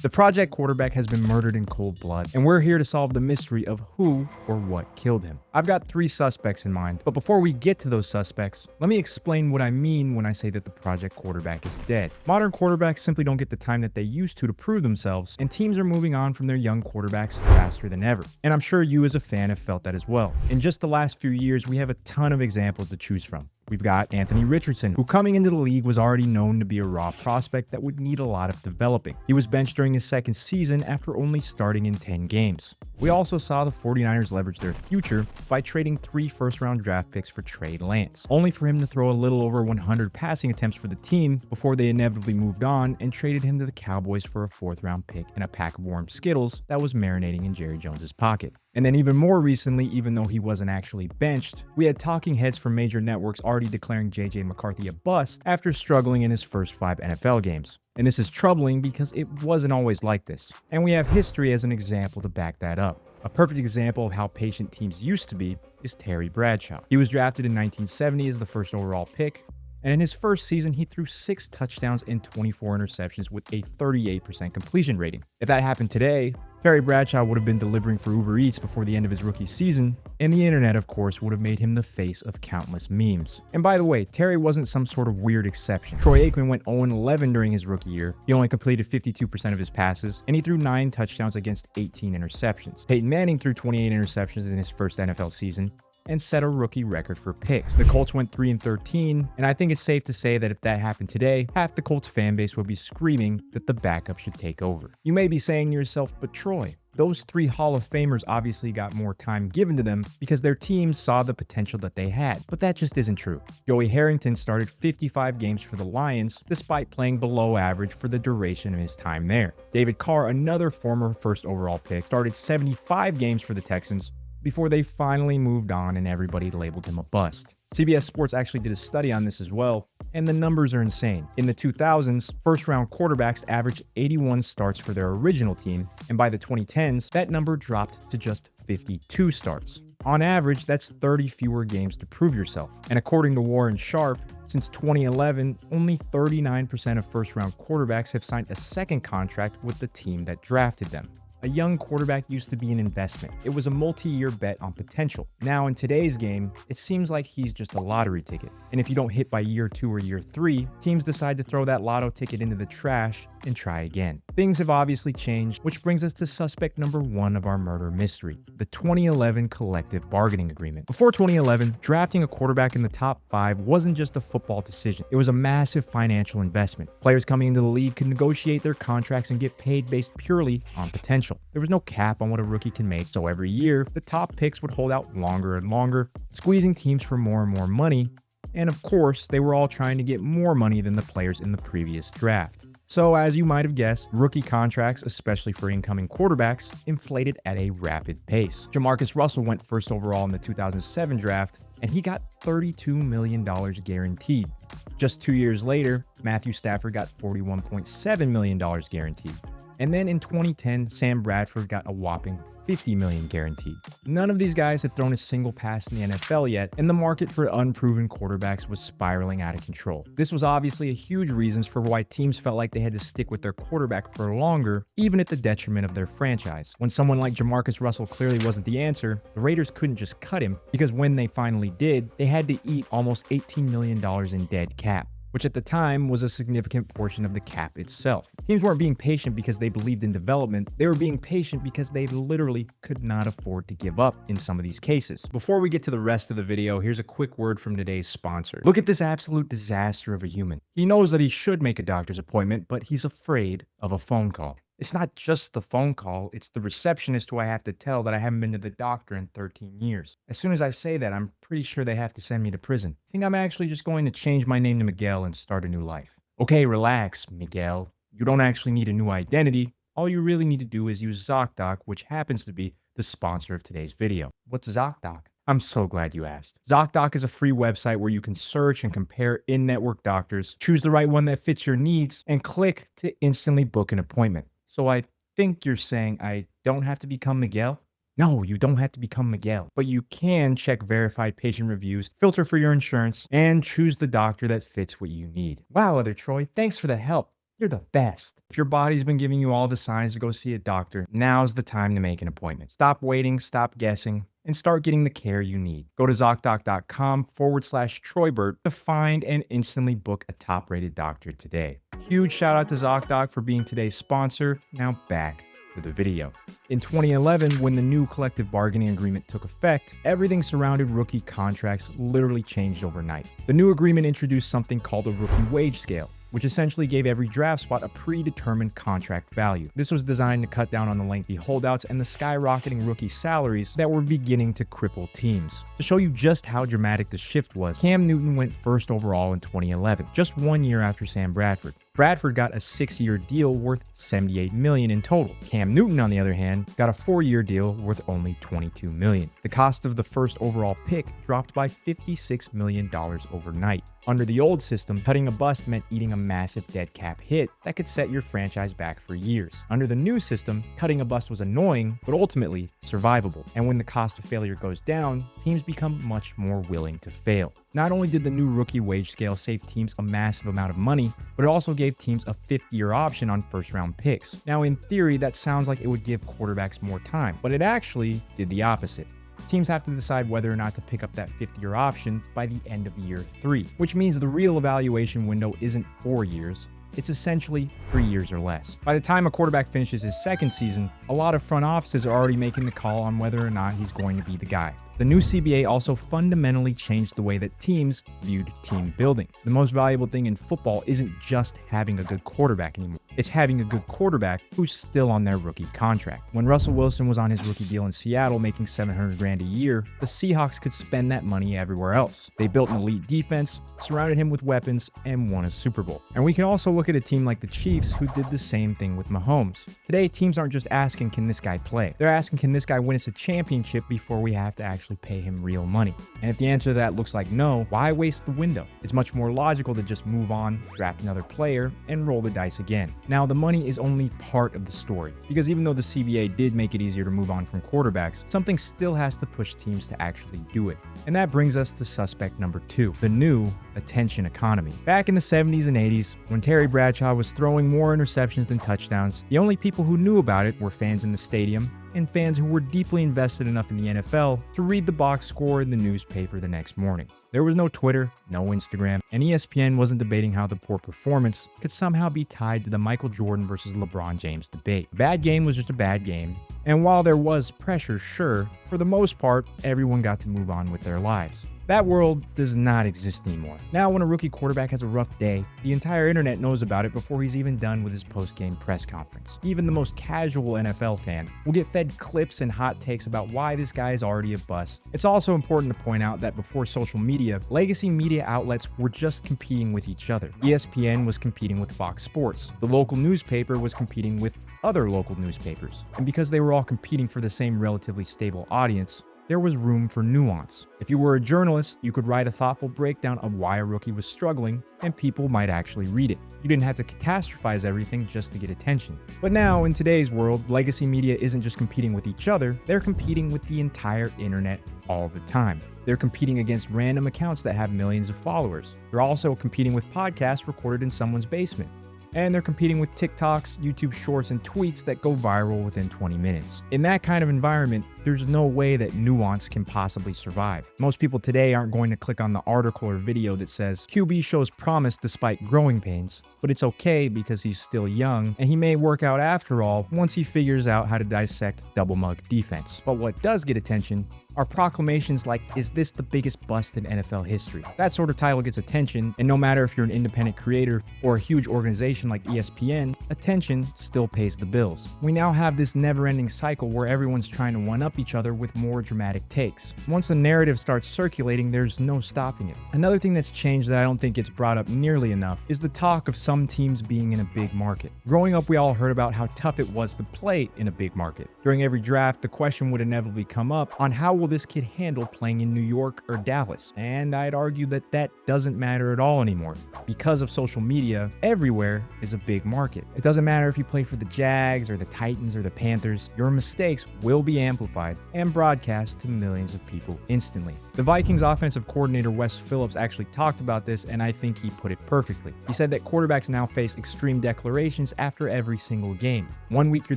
The project quarterback has been murdered in cold blood, and we're here to solve the mystery of who or what killed him. I've got 3 suspects in mind, but before we get to those suspects, let me explain what I mean when I say that the project quarterback is dead. Modern quarterbacks simply don't get the time that they used to prove themselves, and teams are moving on from their young quarterbacks faster than ever. And I'm sure you as a fan have felt that as well. In just the last few years, we have a ton of examples to choose from. We've got Anthony Richardson, who coming into the league was already known to be a raw prospect that would need a lot of developing. He was benched during his second season after only starting in 10 games. We also saw the 49ers leverage their future by trading 3 first-round draft picks for Trey Lance, only for him to throw a little over 100 passing attempts for the team before they inevitably moved on and traded him to the Cowboys for a 4th-round pick and a pack of warm Skittles that was marinating in Jerry Jones's pocket. And then even more recently, even though he wasn't actually benched, we had talking heads from major networks already declaring JJ McCarthy a bust after struggling in his first 5 NFL games. And this is troubling because it wasn't always like this. And we have history as an example to back that up. A perfect example of how patient teams used to be is Terry Bradshaw. He was drafted in 1970 as the first overall pick, and in his first season, he threw 6 touchdowns and 24 interceptions with a 38% completion rating. If that happened today, Terry Bradshaw would have been delivering for Uber Eats before the end of his rookie season, and the internet, of course, would have made him the face of countless memes. And by the way, Terry wasn't some sort of weird exception. Troy Aikman went 0-11 during his rookie year. He only completed 52% of his passes, and he threw 9 touchdowns against 18 interceptions. Peyton Manning threw 28 interceptions in his first NFL season and set a rookie record for picks. The Colts went 3-13, and I think it's safe to say that if that happened today, half the Colts fan base would be screaming that the backup should take over. You may be saying to yourself, but Troy, those 3 Hall of Famers obviously got more time given to them because their teams saw the potential that they had. But that just isn't true. Joey Harrington started 55 games for the Lions despite playing below average for the duration of his time there. David Carr, another former first overall pick, started 75 games for the Texans before they finally moved on and everybody labeled him a bust. CBS Sports actually did a study on this as well, and the numbers are insane. In the 2000s, first-round quarterbacks averaged 81 starts for their original team, and by the 2010s, that number dropped to just 52 starts. On average, that's 30 fewer games to prove yourself. And according to Warren Sharp, since 2011, only 39% of first-round quarterbacks have signed a second contract with the team that drafted them. A young quarterback used to be an investment. It was a multi-year bet on potential. Now in today's game, it seems like he's just a lottery ticket. And if you don't hit by year 2 or year 3, teams decide to throw that lotto ticket into the trash and try again. Things have obviously changed, which brings us to suspect number 1 of our murder mystery, the 2011 collective bargaining agreement. Before 2011, drafting a quarterback in the top 5 wasn't just a football decision. It was a massive financial investment. Players coming into the league could negotiate their contracts and get paid based purely on potential. There was no cap on what a rookie can make, so every year, the top picks would hold out longer and longer, squeezing teams for more and more money, and of course, they were all trying to get more money than the players in the previous draft. So as you might have guessed, rookie contracts, especially for incoming quarterbacks, inflated at a rapid pace. Jamarcus Russell went first overall in the 2007 draft, and he got $32 million guaranteed. Just 2 years later, Matthew Stafford got $41.7 million guaranteed. And then in 2010, Sam Bradford got a whopping $50 million guaranteed. None of these guys had thrown a single pass in the NFL yet, and the market for unproven quarterbacks was spiraling out of control. This was obviously a huge reason for why teams felt like they had to stick with their quarterback for longer, even at the detriment of their franchise. When someone like Jamarcus Russell clearly wasn't the answer, the Raiders couldn't just cut him, because when they finally did, they had to eat almost $18 million in dead cap, which at the time was a significant portion of the cap itself. Teams weren't being patient because they believed in development, they were being patient because they literally could not afford to give up in some of these cases. Before we get to the rest of the video, here's a quick word from today's sponsor. Look at this absolute disaster of a human. He knows that he should make a doctor's appointment, but he's afraid of a phone call. It's not just the phone call, it's the receptionist who I have to tell that I haven't been to the doctor in 13 years. As soon as I say that, I'm pretty sure they have to send me to prison. I think I'm actually just going to change my name to Miguel and start a new life. Okay, relax, Miguel. You don't actually need a new identity. All you really need to do is use ZocDoc, which happens to be the sponsor of today's video. What's ZocDoc? I'm so glad you asked. ZocDoc is a free website where you can search and compare in-network doctors, choose the right one that fits your needs, and click to instantly book an appointment. So I think you're saying I don't have to become Miguel? No, you don't have to become Miguel, but you can check verified patient reviews, filter for your insurance, and choose the doctor that fits what you need. Wow, Other Troy, thanks for the help. You're the best. If your body's been giving you all the signs to go see a doctor, now's the time to make an appointment. Stop waiting, stop guessing, and start getting the care you need. Go to ZocDoc.com/Troybert to find and instantly book a top-rated doctor today. Huge shout out to ZocDoc for being today's sponsor. Now back to the video. In 2011, when the new collective bargaining agreement took effect, everything surrounding rookie contracts literally changed overnight. The new agreement introduced something called a rookie wage scale, which essentially gave every draft spot a predetermined contract value. This was designed to cut down on the lengthy holdouts and the skyrocketing rookie salaries that were beginning to cripple teams. To show you just how dramatic the shift was, Cam Newton went first overall in 2011, just 1 year after Sam Bradford. Bradford got a 6-year deal worth $78 million in total. Cam Newton, on the other hand, got a 4-year deal worth only $22 million. The cost of the first overall pick dropped by $56 million overnight. Under the old system, cutting a bust meant eating a massive dead cap hit that could set your franchise back for years. Under the new system, cutting a bust was annoying, but ultimately survivable. And when the cost of failure goes down, teams become much more willing to fail. Not only did the new rookie wage scale save teams a massive amount of money, but it also gave teams a 5th-year option on first-round picks. Now, in theory, that sounds like it would give quarterbacks more time, but it actually did the opposite. Teams have to decide whether or not to pick up that 5th-year option by the end of year 3, which means the real evaluation window isn't 4 years. It's essentially 3 years or less. By the time a quarterback finishes his second season, a lot of front offices are already making the call on whether or not he's going to be the guy. The new CBA also fundamentally changed the way that teams viewed team building. The most valuable thing in football isn't just having a good quarterback anymore. It's having a good quarterback who's still on their rookie contract. When Russell Wilson was on his rookie deal in Seattle making $700,000 a year, the Seahawks could spend that money everywhere else. They built an elite defense, surrounded him with weapons, and won a Super Bowl. And we can also look at a team like the Chiefs who did the same thing with Mahomes. Today, teams aren't just asking, can this guy play? They're asking, can this guy win us a championship before we have to actually pay him real money? And if the answer to that looks like no, why waste the window? It's much more logical to just move on, draft another player, and roll the dice again. Now, the money is only part of the story, because even though the CBA did make it easier to move on from quarterbacks, something still has to push teams to actually do it. And that brings us to suspect number 2, the new attention economy. Back in the 70s and 80s, when Terry Bradshaw was throwing more interceptions than touchdowns, the only people who knew about it were fans in the stadium and fans who were deeply invested enough in the NFL to read the box score in the newspaper the next morning. There was no Twitter, no Instagram, and ESPN wasn't debating how the poor performance could somehow be tied to the Michael Jordan versus LeBron James debate. A bad game was just a bad game, and while there was pressure, sure, for the most part, everyone got to move on with their lives. That world does not exist anymore. Now, when a rookie quarterback has a rough day, the entire internet knows about it before he's even done with his post-game press conference. Even the most casual NFL fan will get fed clips and hot takes about why this guy is already a bust. It's also important to point out that before social media, legacy media outlets were just competing with each other. ESPN was competing with Fox Sports. The local newspaper was competing with other local newspapers. And because they were all competing for the same relatively stable audience, there was room for nuance. If you were a journalist, you could write a thoughtful breakdown of why a rookie was struggling, and people might actually read it. You didn't have to catastrophize everything just to get attention. But now, in today's world, legacy media isn't just competing with each other, they're competing with the entire internet all the time. They're competing against random accounts that have millions of followers. They're also competing with podcasts recorded in someone's basement. And they're competing with TikToks, YouTube Shorts, and tweets that go viral within 20 minutes. In that kind of environment, there's no way that nuance can possibly survive. Most people today aren't going to click on the article or video that says, QB shows promise despite growing pains, but it's okay because he's still young, and he may work out after all once he figures out how to dissect double mug defense. But what does get attention are proclamations like, is this the biggest bust in NFL history? That sort of title gets attention, and no matter if you're an independent creator or a huge organization like ESPN, attention still pays the bills. We now have this never-ending cycle where everyone's trying to one-up each other with more dramatic takes. Once the narrative starts circulating, there's no stopping it. Another thing that's changed that I don't think gets brought up nearly enough is the talk of some teams being in a big market. Growing up, we all heard about how tough it was to play in a big market. During every draft, the question would inevitably come up on how will will this kid handle playing in New York or Dallas? And I'd argue that that doesn't matter at all anymore. Because of social media, everywhere is a big market. It doesn't matter if you play for the Jags or the Titans or the Panthers, your mistakes will be amplified and broadcast to millions of people instantly. The Vikings offensive coordinator Wes Phillips actually talked about this, and I think he put it perfectly. He said that quarterbacks now face extreme declarations after every single game. One week you're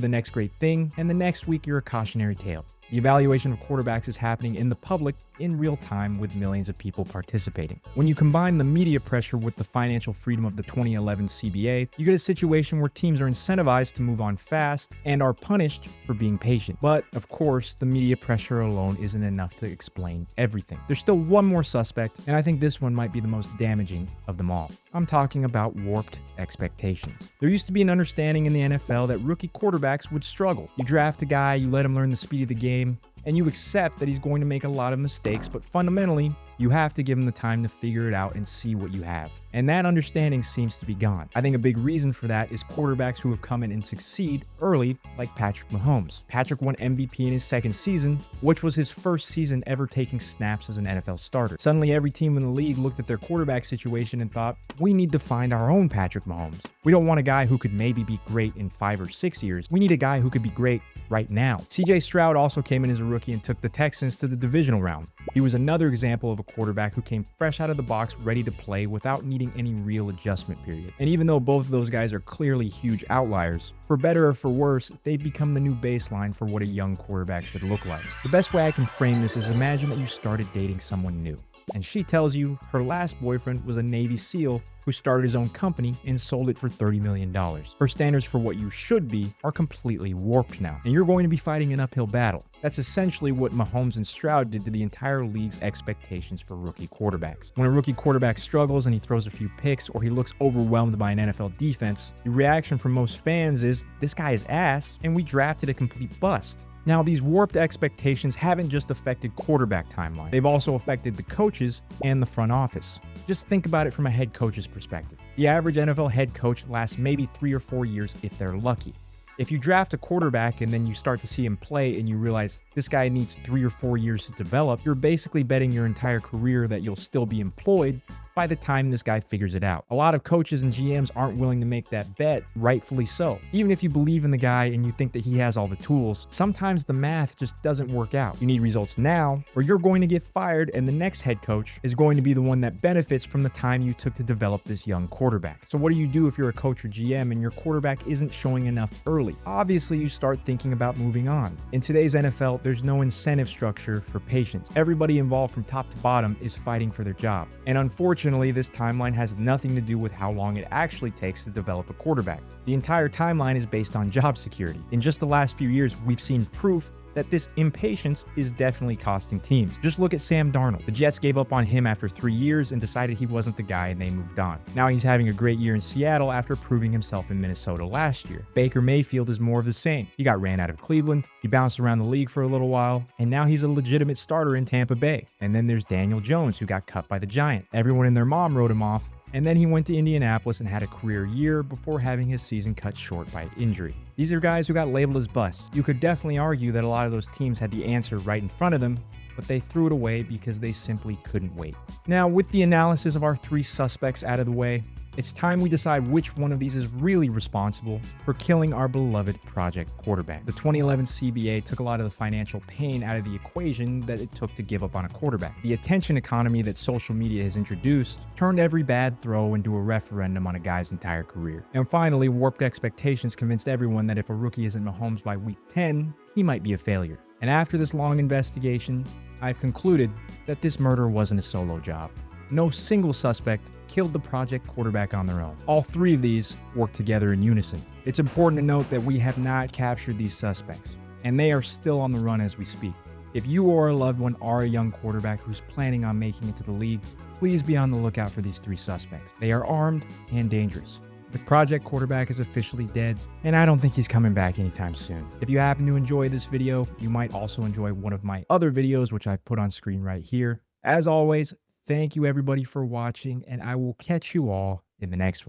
the next great thing, and the next week you're a cautionary tale. The evaluation of quarterbacks is happening in the public in real time with millions of people participating. When you combine the media pressure with the financial freedom of the 2011 CBA, you get a situation where teams are incentivized to move on fast and are punished for being patient. But, of course, the media pressure alone isn't enough to explain everything. There's still one more suspect, and I think this one might be the most damaging of them all. I'm talking about warped expectations. There used to be an understanding in the NFL that rookie quarterbacks would struggle. You draft a guy, you let him learn the speed of the game, and you accept that he's going to make a lot of mistakes, but fundamentally, you have to give him the time to figure it out and see what you have. And that understanding seems to be gone. I think a big reason for that is quarterbacks who have come in and succeed early, like Patrick Mahomes. Patrick won MVP in his second season, which was his first season ever taking snaps as an NFL starter. Suddenly, every team in the league looked at their quarterback situation and thought, we need to find our own Patrick Mahomes. We don't want a guy who could maybe be great in 5 or 6 years. We need a guy who could be great right now. CJ Stroud also came in as a rookie and took the Texans to the divisional round. He was another example of a quarterback who came fresh out of the box, ready to play without needing any real adjustment period. And even though both of those guys are clearly huge outliers, for better or for worse, they've become the new baseline for what a young quarterback should look like. The best way I can frame this is imagine that you started dating someone new, and she tells you her last boyfriend was a Navy SEAL who started his own company and sold it for $30 million. Her standards for what you should be are completely warped now, and you're going to be fighting an uphill battle. That's essentially what Mahomes and Stroud did to the entire league's expectations for rookie quarterbacks. When a rookie quarterback struggles and he throws a few picks or he looks overwhelmed by an NFL defense, the reaction from most fans is, this guy is ass, and we drafted a complete bust. Now, these warped expectations haven't just affected quarterback timeline. They've also affected the coaches and the front office. Just think about it from a head coach's perspective. The average NFL head coach lasts maybe 3 or 4 years if they're lucky. If you draft a quarterback and then you start to see him play and you realize this guy needs 3 or 4 years to develop, you're basically betting your entire career that you'll still be employed by the time this guy figures it out. A lot of coaches and GMs aren't willing to make that bet, rightfully so. Even if you believe in the guy and you think that he has all the tools, sometimes the math just doesn't work out. You need results now, or you're going to get fired and the next head coach is going to be the one that benefits from the time you took to develop this young quarterback. So what do you do if you're a coach or GM and your quarterback isn't showing enough early? Obviously, you start thinking about moving on. In today's NFL, there's no incentive structure for patience. Everybody involved from top to bottom is fighting for their job. And unfortunately, this timeline has nothing to do with how long it actually takes to develop a quarterback. The entire timeline is based on job security. In just the last few years, we've seen proof that this impatience is definitely costing teams. Just look at Sam Darnold. The Jets gave up on him after 3 years and decided he wasn't the guy and they moved on. Now he's having a great year in Seattle after proving himself in Minnesota last year. Baker Mayfield is more of the same. He got ran out of Cleveland, he bounced around the league for a little while, and now he's a legitimate starter in Tampa Bay. And then there's Daniel Jones, who got cut by the Giants. Everyone and their mom wrote him off, and then he went to Indianapolis and had a career year before having his season cut short by injury. These are guys who got labeled as busts. You could definitely argue that a lot of those teams had the answer right in front of them, but they threw it away because they simply couldn't wait. Now, with the analysis of our 3 suspects out of the way, it's time we decide which one of these is really responsible for killing our beloved project quarterback. The 2011 CBA took a lot of the financial pain out of the equation that it took to give up on a quarterback. The attention economy that social media has introduced turned every bad throw into a referendum on a guy's entire career. And finally, warped expectations convinced everyone that if a rookie isn't Mahomes by week 10, he might be a failure. And after this long investigation, I've concluded that this murder wasn't a solo job. No single suspect killed the project quarterback on their own. All 3 of these work together in unison. It's important to note that we have not captured these suspects, and they are still on the run as we speak. If you or a loved one are a young quarterback who's planning on making it to the league, please be on the lookout for these 3 suspects. They are armed and dangerous. The project quarterback is officially dead, and I don't think he's coming back anytime soon. If you happen to enjoy this video, you might also enjoy one of my other videos, which I've put on screen right here. As always, thank you everybody for watching, and I will catch you all in the next one.